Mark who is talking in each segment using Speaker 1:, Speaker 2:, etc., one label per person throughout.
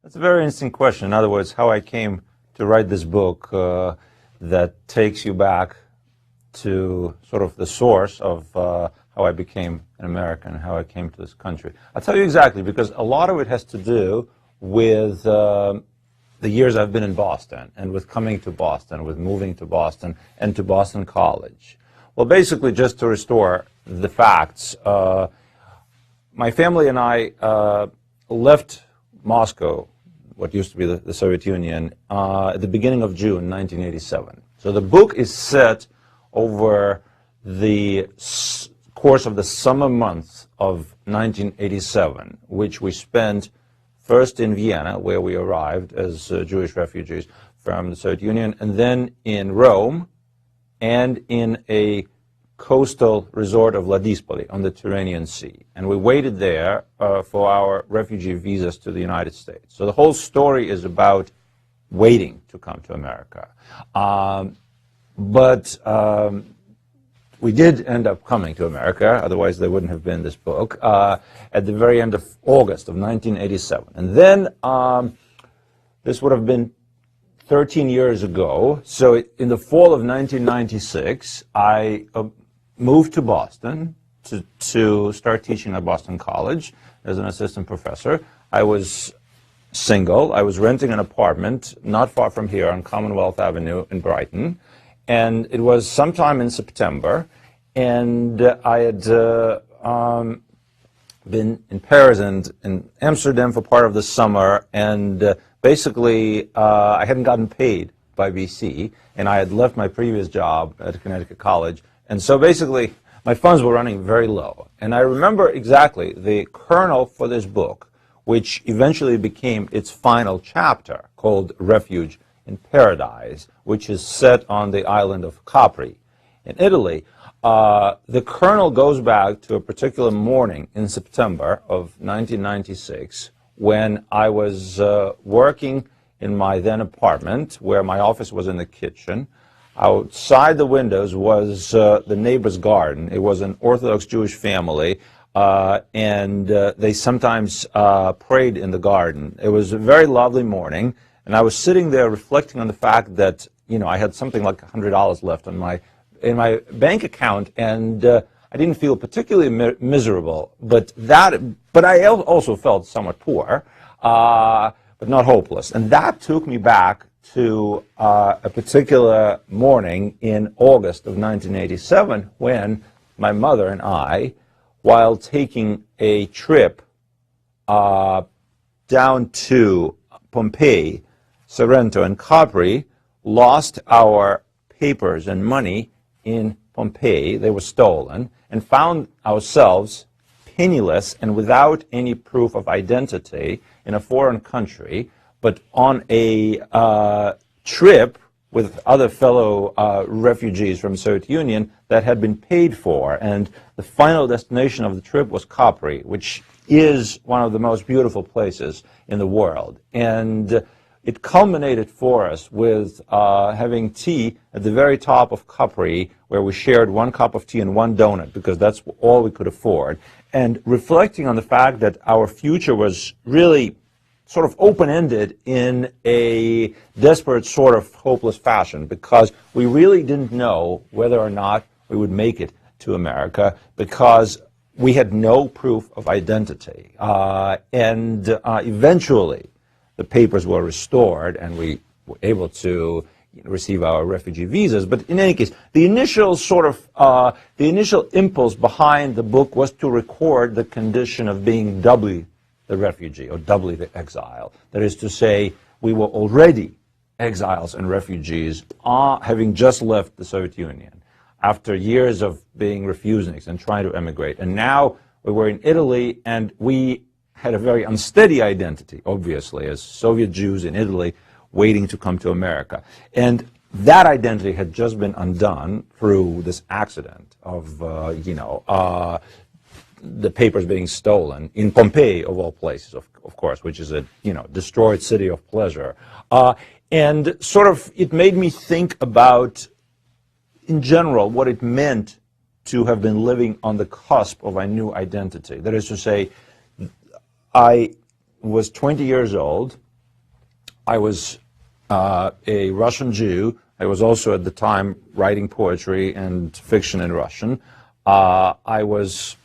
Speaker 1: That's a very interesting question. In other words, how I came to write this book that takes you back to sort of the source of how I became an American, how I came to this country. I'll tell you exactly, because a lot of it has to do with the years I've been in Boston, and with coming to Boston, with moving to Boston, and to Boston College. Well, basically, just to restore the facts, my family and I left Moscow, what used to be the Soviet Union, at the beginning of June 1987. So the book is set over the course of the summer months of 1987, which we spent first in Vienna, where we arrived as Jewish refugees from the Soviet Union, and then in Rome, and in a coastal resort of Ladispoli on the Tyrrhenian Sea. And we waited there for our refugee visas to the United States. So the whole story is about waiting to come to America. But we did end up coming to America, otherwise there wouldn't have been this book, at the very end of August of 1987. And then this would have been 13 years ago. So in the fall of 1996, I moved to Boston to start teaching at Boston College as an assistant professor. I was single. I was renting an apartment not far from here on Commonwealth Avenue in Brighton. And it was sometime in September, and I had been in Paris and in Amsterdam for part of the summer, and basically I hadn't gotten paid by BC, and I had left my previous job at Connecticut College, and so basically my funds were running very low. And I remember exactly the kernel for this book, which eventually became its final chapter, called Refuge in Paradise, which is set on the island of Capri in Italy. The kernel goes back to a particular morning in September of 1996 when I was working in my then apartment, where my office was in the kitchen. Outside the windows was the neighbor's garden. It was an Orthodox Jewish family, and they sometimes prayed in the garden. It was a very lovely morning. And I was sitting there reflecting on the fact that, you know, I had something like $100 left on in my bank account, and I didn't feel particularly miserable. But I also felt somewhat poor, but not hopeless. And that took me back to a particular morning in August of 1987 when my mother and I, while taking a trip down to Pompeii, Sorrento, and Capri, lost our papers and money in Pompeii. They were stolen, and found ourselves penniless and without any proof of identity in a foreign country, but on a trip with other fellow refugees from the Soviet Union that had been paid for. And the final destination of the trip was Capri, which is one of the most beautiful places in the world. And it culminated for us with having tea at the very top of Capri, where we shared one cup of tea and one donut, because that's all we could afford, and reflecting on the fact that our future was really sort of open-ended in a desperate sort of hopeless fashion, because we really didn't know whether or not we would make it to America, because we had no proof of identity. And eventually, the papers were restored, and we were able to receive our refugee visas. But in any case, the initial the initial impulse behind the book was to record the condition of being doubly the refugee or doubly the exile. That is to say, we were already exiles and refugees, having just left the Soviet Union after years of being refuseniks and trying to emigrate. And now we were in Italy, and we had a very unsteady identity, obviously, as Soviet Jews in Italy waiting to come to America. And that identity had just been undone through this accident of, the papers being stolen in Pompeii, of all places, of course, which is a, destroyed city of pleasure. And sort of it made me think about, in general, what it meant to have been living on the cusp of a new identity. That is to say, I was 20 years old. I was a Russian Jew. I was also at the time writing poetry and fiction in Russian. I was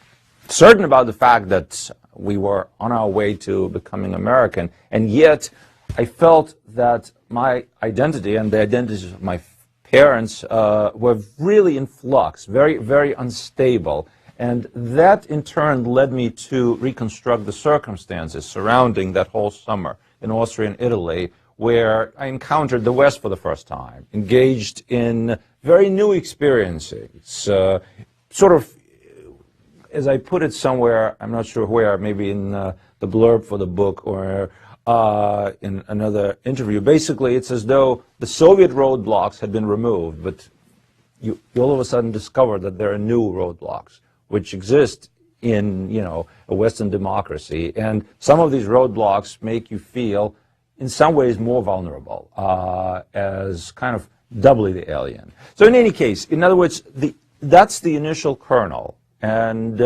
Speaker 1: certain about the fact that we were on our way to becoming American, and yet I felt that my identity and the identities of my parents were really in flux, very, very unstable. And that, in turn, led me to reconstruct the circumstances surrounding that whole summer in Austria and Italy, where I encountered the West for the first time, engaged in very new experiences, sort of, as I put it somewhere, I'm not sure where, maybe in the blurb for the book or in another interview. Basically, it's as though the Soviet roadblocks had been removed, but you all of a sudden discover that there are new roadblocks which exist in, a Western democracy, and some of these roadblocks make you feel, in some ways, more vulnerable, as kind of doubly the alien. So in any case, in other words, that's the initial kernel, and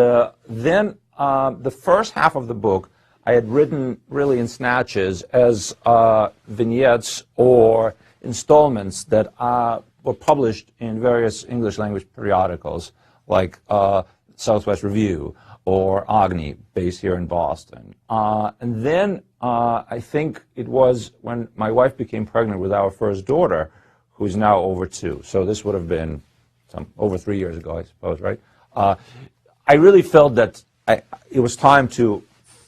Speaker 1: then the first half of the book I had written really in snatches as vignettes or installments that were published in various English language periodicals like Southwest Review or Agni, based here in Boston. And then I think it was when my wife became pregnant with our first daughter, who's now over 2. So this would have been over 3 years ago, I suppose, right? I really felt that it was time to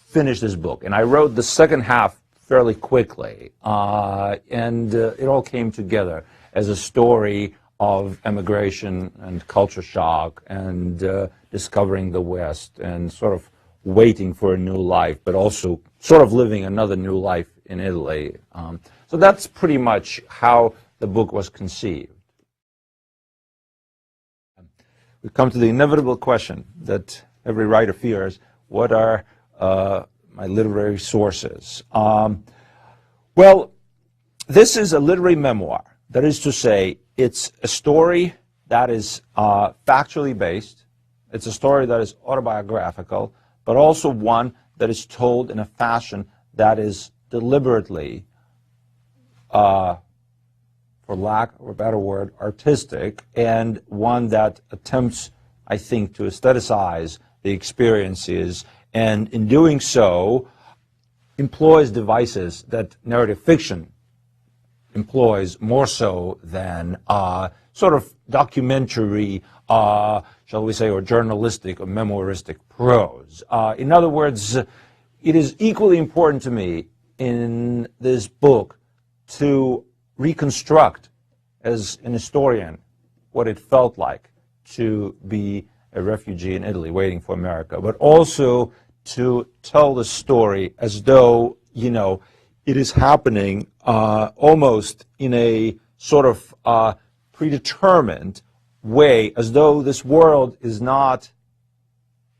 Speaker 1: finish this book. And I wrote the second half fairly quickly. And it all came together as a story of emigration and culture shock and discovering the West and sort of waiting for a new life, but also sort of living another new life in Italy. So that's pretty much how the book was conceived. We come to the inevitable question that every writer fears: what are my literary sources? Well, this is a literary memoir. That is to say, it's a story that is factually based. It's a story that is autobiographical, but also one that is told in a fashion that is deliberately, for lack of a better word, artistic, and one that attempts, I think, to aestheticize the experiences, and in doing so, employs devices that narrative fiction employs more so than sort of documentary, shall we say, or journalistic or memoiristic prose. In other words, it is equally important to me in this book to reconstruct, as an historian, what it felt like to be a refugee in Italy waiting for America, but also to tell the story as though, it is happening almost in a sort of predetermined way, as though this world is not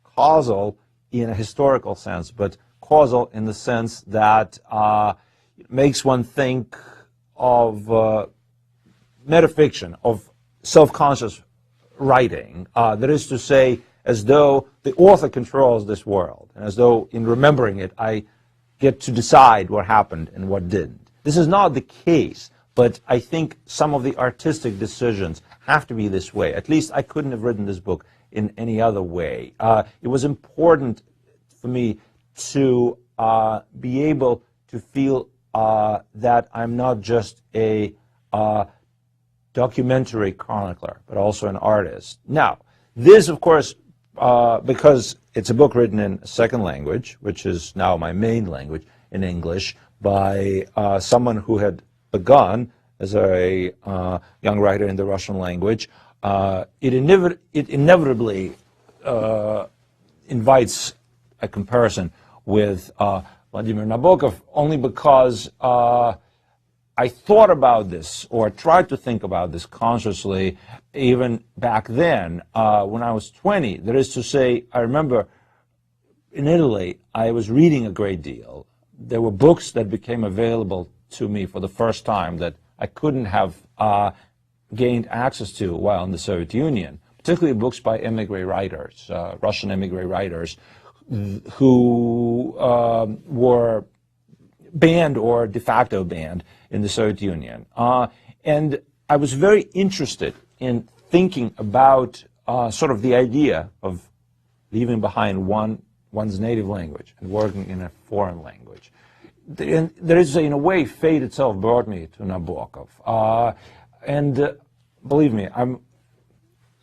Speaker 1: causal in a historical sense, but causal in the sense that it makes one think of metafiction, of self-conscious writing. That is to say, as though the author controls this world, and as though in remembering it, I get to decide what happened and what didn't. This is not the case, but I think some of the artistic decisions have to be this way. At least I couldn't have written this book in any other way. It was important for me to be able to feel that I'm not just a documentary chronicler, but also an artist. Now, this, of course, because it's a book written in a second language, which is now my main language, in English, by someone who had begun as a young writer in the Russian language, it inevitably invites a comparison with Vladimir Nabokov, only because I thought about this, or tried to think about this consciously, even back then, when I was 20. That is to say, I remember in Italy, I was reading a great deal. There were books that became available to me for the first time that I couldn't have gained access to while in the Soviet Union, particularly books by emigre writers, Russian emigre writers, who were banned or de facto banned in the Soviet Union. And I was very interested in thinking about sort of the idea of leaving behind one's native language and working in a foreign language. And there is, in a way, fate itself brought me to Nabokov. Believe me, I'm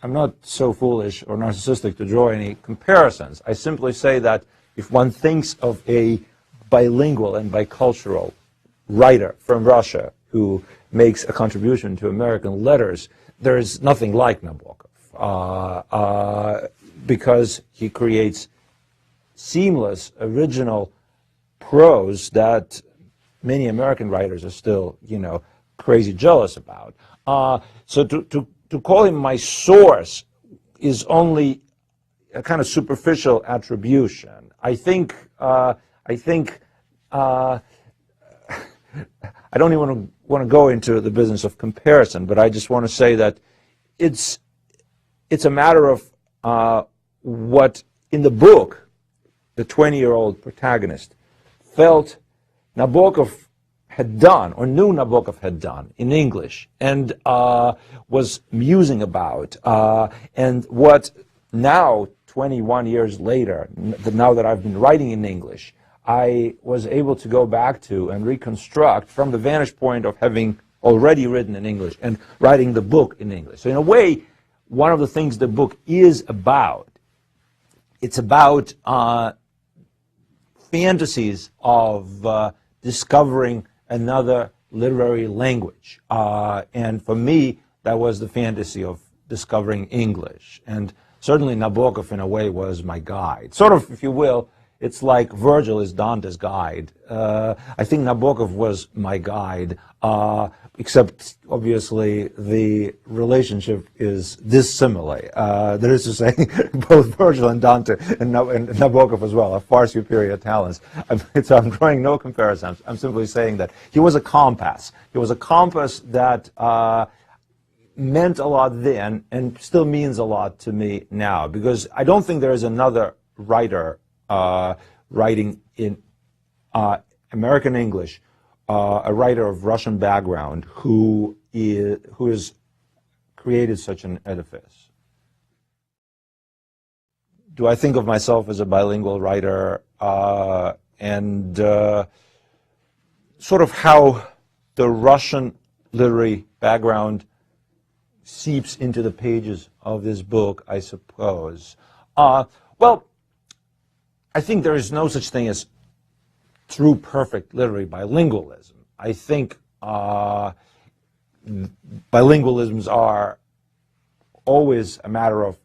Speaker 1: not so foolish or narcissistic to draw any comparisons. I simply say that if one thinks of a bilingual and bicultural writer from Russia who makes a contribution to American letters, there is nothing like Nabokov, because he creates seamless, original prose that many American writers are still, crazy jealous about. So to call him my source is only a kind of superficial attribution. I think I don't even want to go into the business of comparison, but I just want to say that it's a matter of what in the book the 20-year-old protagonist felt Nabokov had done, or knew Nabokov had done in English, and was musing about, and what now, 21 years later, now that I've been writing in English, I was able to go back to and reconstruct from the vantage point of having already written in English and writing the book in English. So in a way, one of the things the book is about, it's about fantasies of discovering another literary language. And for me, that was the fantasy of discovering English. And certainly Nabokov, in a way, was my guide. Sort of, if you will, it's like Virgil is Dante's guide. I think Nabokov was my guide, except obviously the relationship is dissimilar. That is to say, both Virgil and Dante and Nabokov as well are far superior talents. I'm drawing no comparison. I'm simply saying that he was a compass. He was a compass that meant a lot then and still means a lot to me now, because I don't think there is another writer writing in American English, a writer of Russian background who has created such an edifice. Do I think of myself as a bilingual writer, and sort of how the Russian literary background seeps into the pages of this book, I suppose. Well, I think there is no such thing as true perfect literary bilingualism. I think bilingualisms are always a matter of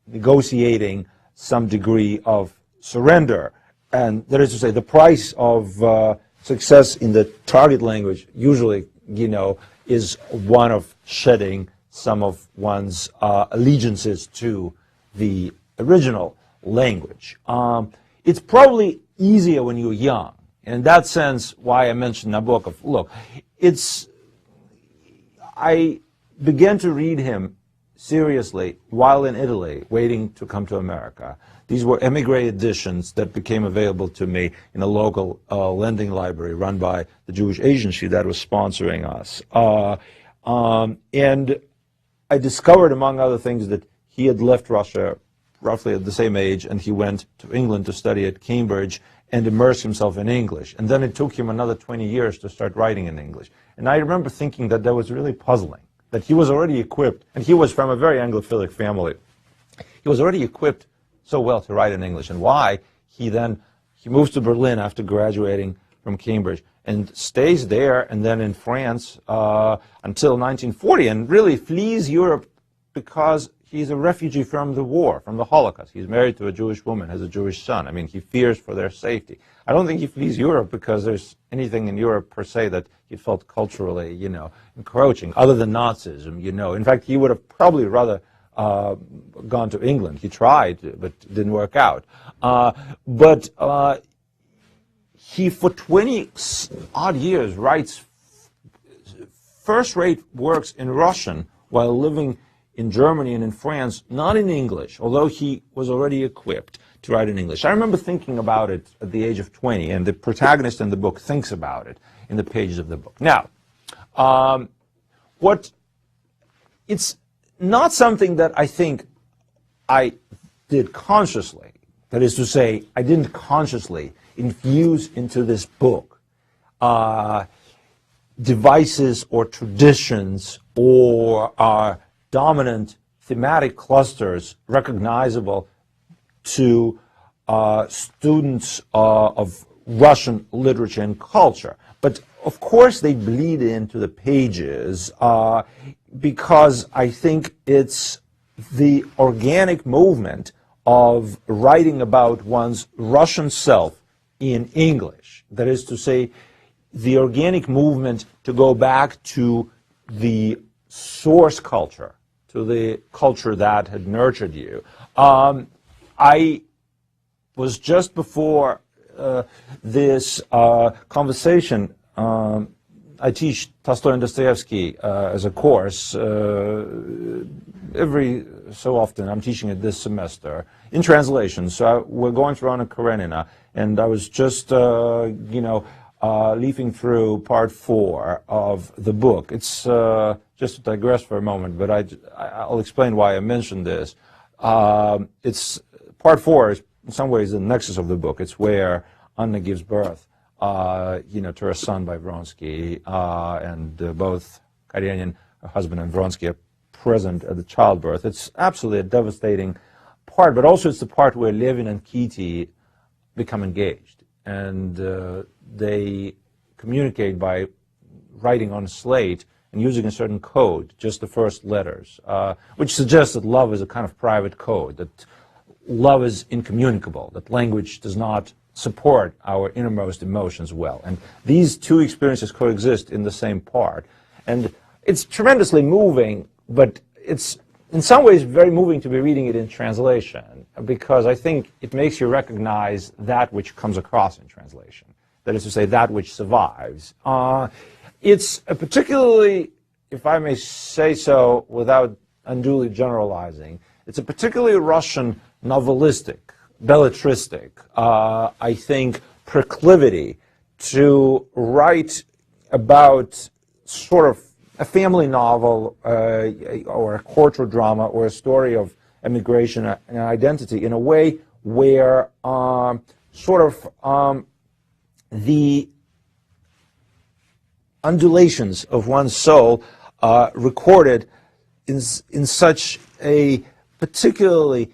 Speaker 1: negotiating some degree of surrender. And that is to say, the price of success in the target language usually, is one of shedding some of one's allegiances to the original language. It's probably easier when you're young. And in that sense, why I mentioned Nabokov. Look, I began to read him seriously while in Italy, waiting to come to America. These were emigre editions that became available to me in a local lending library run by the Jewish agency that was sponsoring us. And I discovered, among other things, that he had left Russia roughly at the same age, and he went to England to study at Cambridge and immerse himself in English. And then it took him another 20 years to start writing in English. And I remember thinking that was really puzzling, that he was already equipped, and he was from a very Anglophilic family. He was already equipped so well to write in English, and why he moves to Berlin after graduating from Cambridge and stays there and then in France until 1940, and really flees Europe because he's a refugee from the war, from the Holocaust. He's married to a Jewish woman, has a Jewish son. I mean, he fears for their safety. I don't think he flees Europe because there's anything in Europe per se that he felt culturally, encroaching, other than Nazism, In fact, he would have probably rather gone to England. He tried, but it didn't work out. But he, for 20-odd years, writes first-rate works in Russian while living in Germany and in France, not in English, although he was already equipped to write in English. I remember thinking about it at the age of 20, and the protagonist in the book thinks about it in the pages of the book. Now, it's not something that I think I did consciously. That is to say, I didn't consciously infuse into this book devices or traditions or dominant thematic clusters recognizable to students of Russian literature and culture. But of course they bleed into the pages because I think it's the organic movement of writing about one's Russian self in English. That is to say, the organic movement to go back to the source culture, to the culture that had nurtured you. I was just before this conversation, I teach Tolstoy and Dostoevsky as a course. Every so often, I'm teaching it this semester in translation. So we're going through Anna Karenina, and I was just, leafing through part 4 of the book. It's just to digress for a moment, but I'll explain why I mentioned this. It's part 4 is in some ways the nexus of the book. It's where Anna gives birth, to her son by Vronsky, and both Karenin, her husband, and Vronsky are present at the childbirth. It's absolutely a devastating part, but also it's the part where Levin and Kitty become engaged, and they communicate by writing on a slate and using a certain code, just the first letters, which suggests that love is a kind of private code, that love is incommunicable, that language does not support our innermost emotions well. And these two experiences coexist in the same part. And it's tremendously moving, but it's in some ways very moving to be reading it in translation, because I think it makes you recognize that which comes across in translation. That is to say, that which survives. It's a particularly, if I may say so without unduly generalizing, it's a particularly Russian novelistic, belletristic, I think, proclivity to write about sort of a family novel or a courtroom drama or a story of emigration and identity in a way where the undulations of one's soul recorded in such a particularly,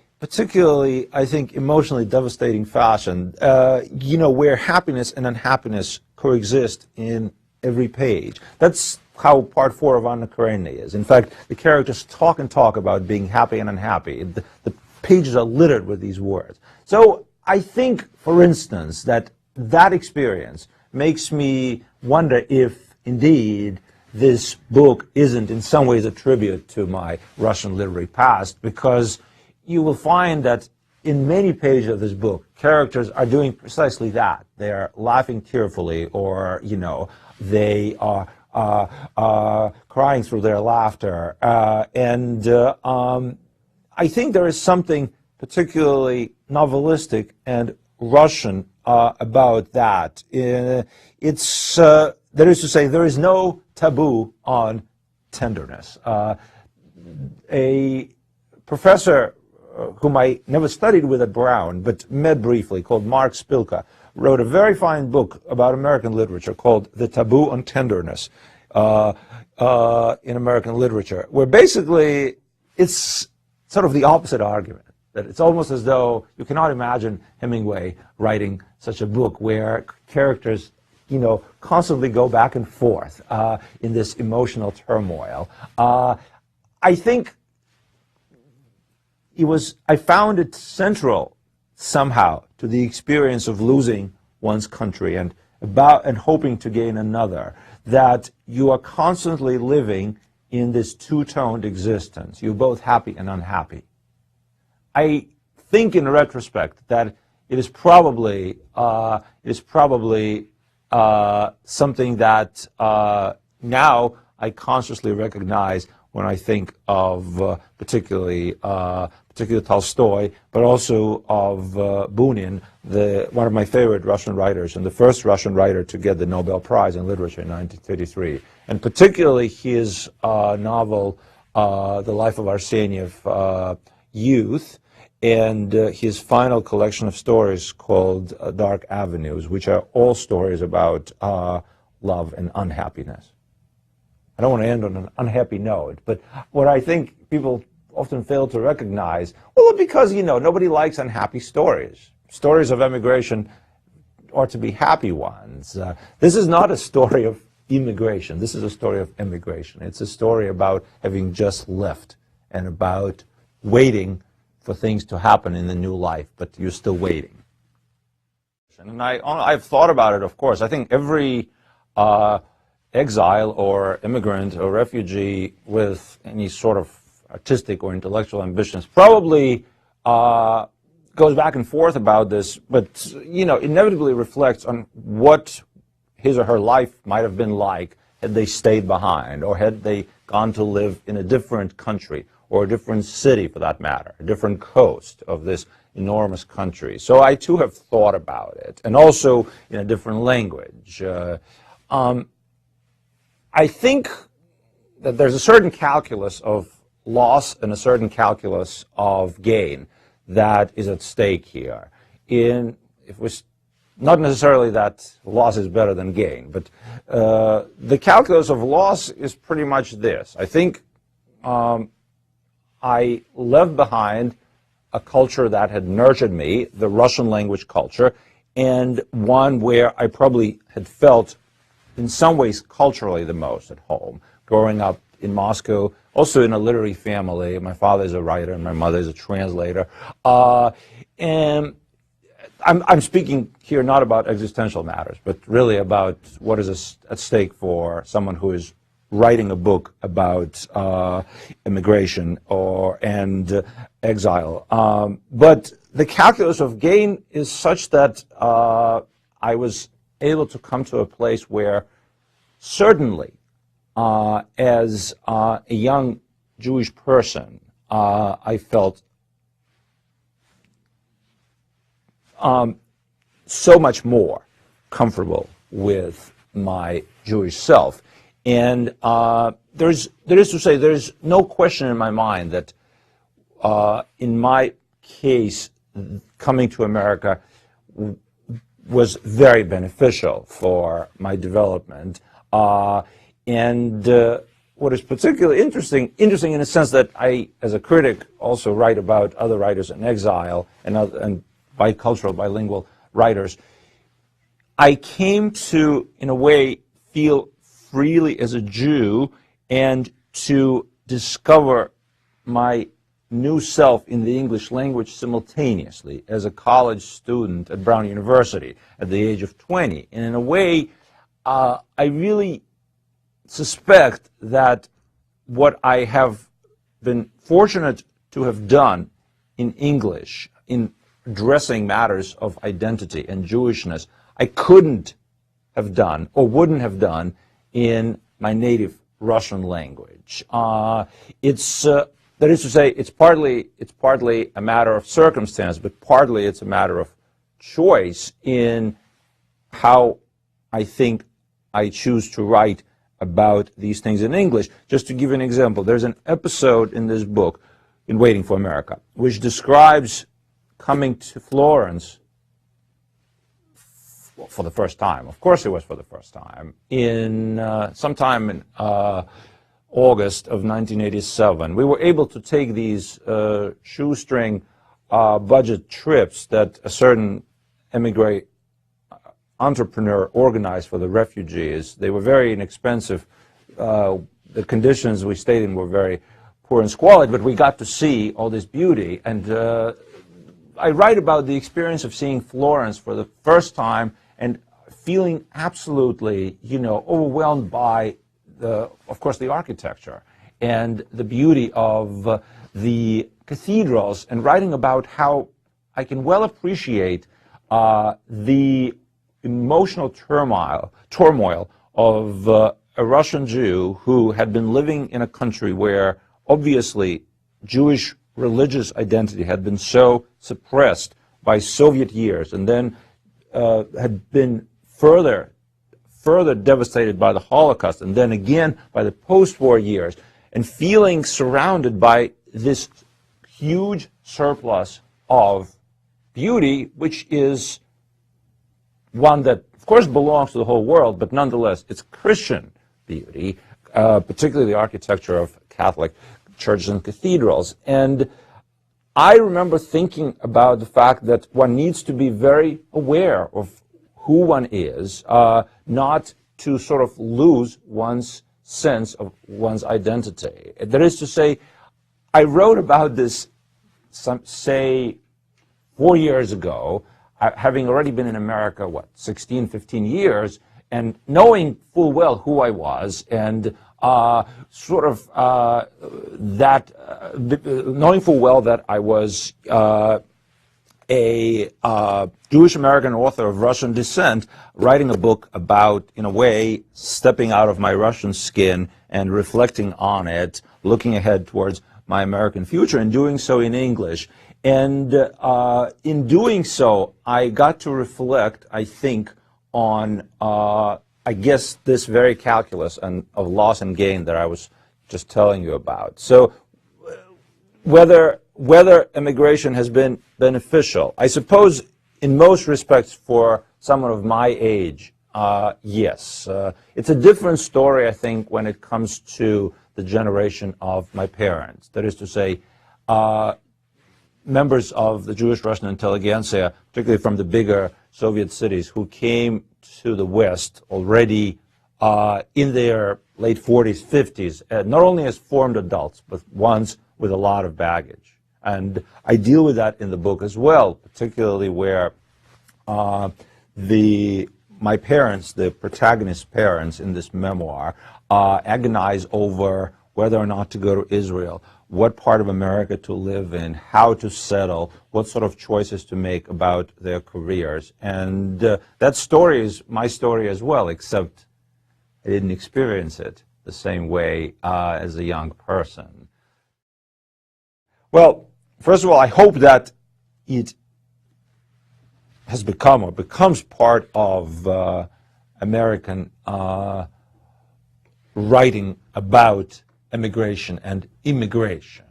Speaker 1: I think, emotionally devastating fashion, where happiness and unhappiness coexist in every page. That's how part 4 of Anna Karenina is. In fact, the characters talk and talk about being happy and unhappy. The pages are littered with these words. So I think, for instance, that experience makes me wonder if, indeed, this book isn't in some ways a tribute to my Russian literary past, because you will find that in many pages of this book, characters are doing precisely that. They're laughing tearfully, or, they are crying through their laughter. I think there is something particularly novelistic and Russian about that. That is to say, there is no taboo on tenderness. A professor whom I never studied with at Brown, but met briefly, called Mark Spilka, wrote a very fine book about American literature called The Taboo on Tenderness in American Literature, where basically it's sort of the opposite argument, that it's almost as though you cannot imagine Hemingway writing such a book where characters constantly go back and forth in this emotional turmoil. I think I found it central somehow to the experience of losing one's country and hoping to gain another, that you are constantly living in this two-toned existence. You're both happy and unhappy. I think in retrospect that it is probably something that now I consciously recognize when I think of particularly Tolstoy, but also of Bunin, one of my favorite Russian writers, and the first Russian writer to get the Nobel Prize in Literature in 1933. And particularly his novel, The Life of Arseniev, Youth, and his final collection of stories called Dark Avenues, which are all stories about love and unhappiness. I don't want to end on an unhappy note, but what I think people often fail to recognize, well, because, nobody likes unhappy stories. Stories of emigration ought to be happy ones. This is not a story of immigration. This is a story of emigration. It's a story about having just left and about waiting for things to happen in the new life, but you're still waiting. And I've thought about it, of course. I think every exile or immigrant or refugee with any sort of artistic or intellectual ambitions probably goes back and forth about this, but inevitably reflects on what his or her life might have been like had they stayed behind, or had they gone to live in a different country, or a different city for that matter, a different coast of this enormous country. So I too have thought about it, and also in a different language. I think that there's a certain calculus of loss and a certain calculus of gain that is at stake here. Not necessarily that loss is better than gain, but the calculus of loss is pretty much this. I think I left behind a culture that had nurtured me, the Russian language culture, and one where I probably had felt in some ways culturally the most at home. Growing up in Moscow, also in a literary family. My father is a writer and my mother is a translator. And I'm speaking here not about existential matters, but really about what is at stake for someone who is writing a book about immigration and exile. But the calculus of gain is such that I was able to come to a place where certainly as a young Jewish person, I felt so much more comfortable with my Jewish self. And there is to say, there's no question in my mind that in my case, coming to America was very beneficial for my development. And what is particularly interesting in a sense that I, as a critic, also write about other writers in exile and bicultural, bilingual writers, I came to, in a way, feel freely as a Jew and to discover my new self in the English language simultaneously as a college student at Brown University at the age of 20. And in a way, I really suspect that what I have been fortunate to have done in English, in addressing matters of identity and Jewishness, I couldn't have done or wouldn't have done in my native Russian language. That is to say, it's partly a matter of circumstance, but partly it's a matter of choice in how I think I choose to write about these things in English. Just to give you an example, there's an episode in this book, in Waiting for America, which describes coming to Florence for the first time. Of course it was for the first time. Sometime in August of 1987, we were able to take these shoestring budget trips that a certain emigre entrepreneur organized for the refugees. They were very inexpensive. The conditions we stayed in were very poor and squalid, but we got to see all this beauty. And I write about the experience of seeing Florence for the first time and feeling absolutely, overwhelmed by of course, the architecture and the beauty of the cathedrals, and writing about how I can well appreciate the emotional turmoil of a Russian Jew who had been living in a country where obviously Jewish religious identity had been so suppressed by Soviet years, and then had been further devastated by the Holocaust, and then again by the post-war years, and feeling surrounded by this huge surplus of beauty, which is one that, of course, belongs to the whole world, but nonetheless, it's Christian beauty, particularly the architecture of Catholic churches and cathedrals. And I remember thinking about the fact that one needs to be very aware of who one is, not to sort of lose one's sense of one's identity. That is to say, I wrote about this, say, 4 years ago, having already been in America, 16, 15 years, and knowing full well who I was, and knowing full well that I was a Jewish American author of Russian descent, writing a book about, in a way, stepping out of my Russian skin and reflecting on it, looking ahead towards my American future, and doing so in English. And in doing so, I got to reflect, I think, on, I guess, this very calculus of loss and gain that I was just telling you about. So whether immigration has been beneficial, I suppose in most respects for someone of my age, yes. It's a different story, I think, when it comes to the generation of my parents. That is to say, members of the Jewish Russian intelligentsia, particularly from the bigger Soviet cities, who came to the West already in their late 40s, 50s, not only as formed adults, but ones with a lot of baggage. And I deal with that in the book as well, particularly where my parents, the protagonist's parents in this memoir, agonize over whether or not to go to Israel, what part of America to live in, how to settle, what sort of choices to make about their careers. And that story is my story as well, except I didn't experience it the same way as a young person. Well, first of all, I hope that it has become or becomes part of American writing about immigration and immigration.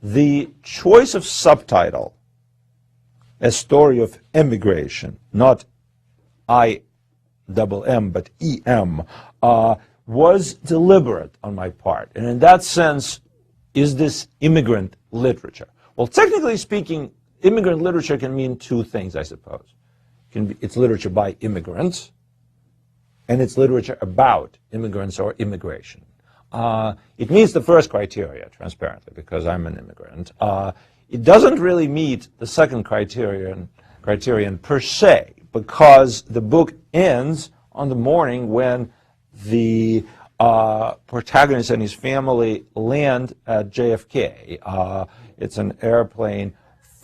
Speaker 1: The choice of subtitle, A Story of Immigration, not I-double-M, but E-M, was deliberate on my part. And in that sense, is this immigrant literature? Well, technically speaking, immigrant literature can mean two things, I suppose. It's literature by immigrants, and it's literature about immigrants or immigration. It meets the first criteria, transparently, because I'm an immigrant. It doesn't really meet the second criterion per se, because the book ends on the morning when the protagonist and his family land at JFK. It's an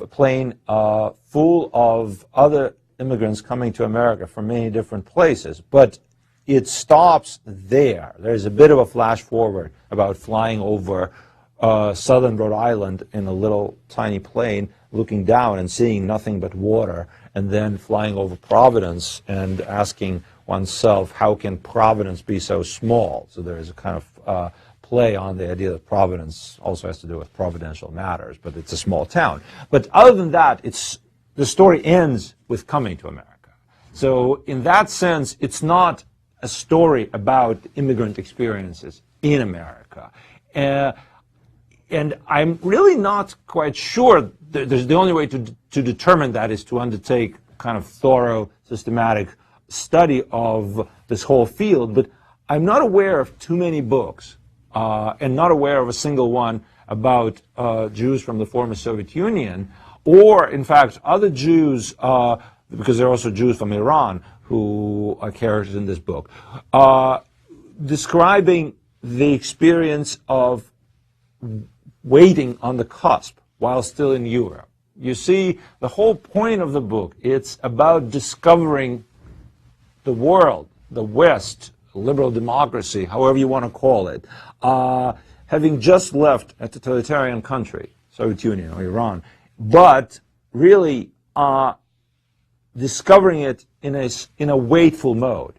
Speaker 1: plane full of other immigrants coming to America from many different places, but it stops there. There's a bit of a flash forward about flying over southern Rhode Island in a little tiny plane, looking down and seeing nothing but water, and then flying over Providence and asking oneself, how can Providence be so small? So there is a kind of play on the idea that Providence also has to do with providential matters, but it's a small town. But other than that, the story ends with coming to America. So in that sense, it's not a story about immigrant experiences in America. And I'm really not quite sure. There's the only way to determine that is to undertake kind of thorough, systematic study of this whole field. But I'm not aware of too many books, and not aware of a single one about Jews from the former Soviet Union, or, in fact, other Jews, because there are also Jews from Iran who are characters in this book, describing the experience of waiting on the cusp while still in Europe. You see, the whole point of the book, it's about discovering the world, the West, liberal democracy, however you want to call it, having just left a totalitarian country, Soviet Union or Iran, but really discovering it in a waitful mode.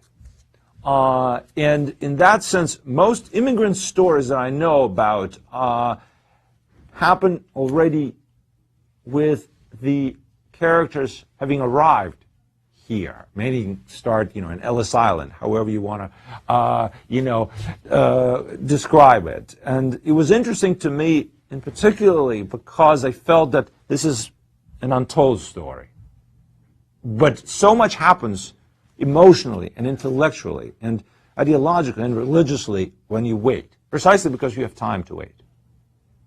Speaker 1: And in that sense, most immigrant stories that I know about happen already with the characters having arrived here. Many start, in Ellis Island, however you want to, describe it. And it was interesting to me, in particularly because I felt that this is an untold story. But so much happens emotionally and intellectually and ideologically and religiously when you wait, precisely because you have time to wait.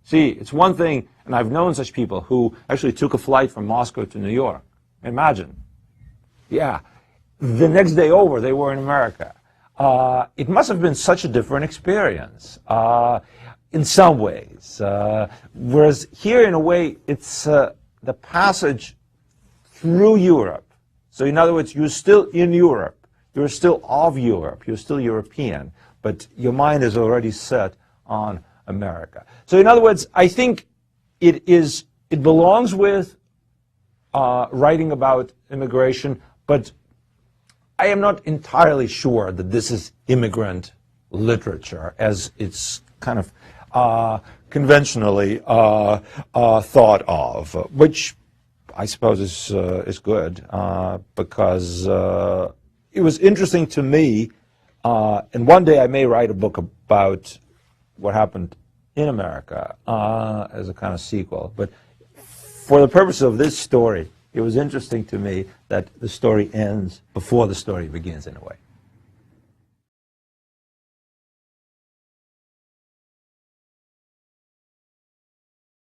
Speaker 1: See, it's one thing, and I've known such people who actually took a flight from Moscow to New York. Imagine. Yeah. The next day over, they were in America. It must have been such a different experience in some ways. Whereas here, in a way, it's the passage through Europe. So in other words, you're still in Europe. You're still of Europe. You're still European. But your mind is already set on America. So in other words, I think it belongs with writing about immigration, but I am not entirely sure that this is immigrant literature as it's kind of conventionally thought of, which I suppose is good because it was interesting to me, and one day I may write a book about what happened in America as a kind of sequel. But for the purpose of this story, it was interesting to me that the story ends before the story begins in a way.